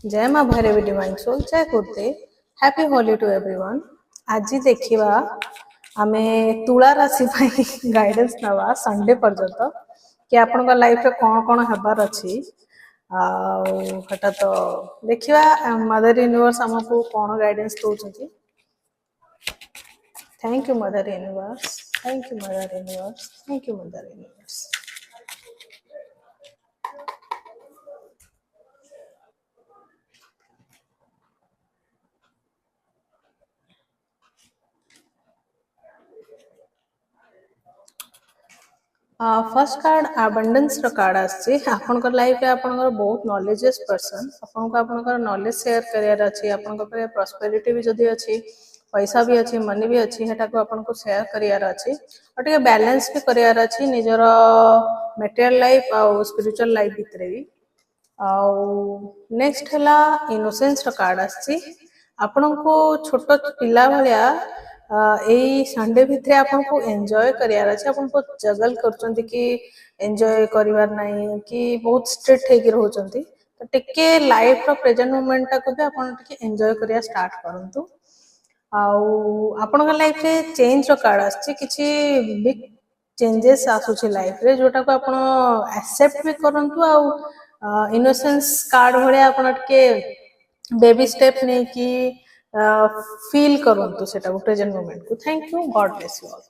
जय माँ Bhairavi divine soul जय कुर्ते हैप्पी होली टू एवरीवन। आज देखिवा आमे तुला राशि गाइडेंस नवा संडे पर्यंत कि आपण लाइफ रे कौन कौन हबार अच्छी आटा तो देखिवा मदर यूनिवर्स आमको कौन गाइडेंस दौरान। Thank you mother universe, thank you mother universe, thank you mother universe. First card abundance रो कार्ड आछि। आपनकर लाइफ रे आपनकर बहुत नॉलेजेस पर्सन आपनको आपनकर नॉलेज शेयर करियर अछि। आपनकर पे प्रॉस्पेरिटी भी जदी अछि, पैसा भी अछि, मनी भी अछि, हेटा को आपनको शेयर करियर अछि और टिके बैलेंस भी करियर अछि निजर मटेरियल लाइफ और स्पिरिचुअल लाइफ भितरे भी। नेक्स्ट हला इनोसेंस रो कार्ड आछि। आपनको छोट पिला भलिया एई संडे भितरे आपको एंजॉय करियार अछि। आपको जगल करचंती कि एंजॉय करिवार नाही कि बहुत स्ट्रिक्ट हे कि रहउचंती, तो टिके लाइफ रो प्रेजेंट मोमेंट टा को भी आपन टिके एंजॉय करिया स्टार्ट करंतु। आपन लाइफ रे चेंज रो कार्ड आछि। किछि बिग चेंजेस आसुछि लाइफ रे जोटा को आपन एक्सेप्ट भी करंतु। इनोसेंस कार्ड भले आपन टिके बेबी स्टेप नहीं कि फील करंतु सेटा प्रेजेंट मोमेंट को। Thank you, God bless you all.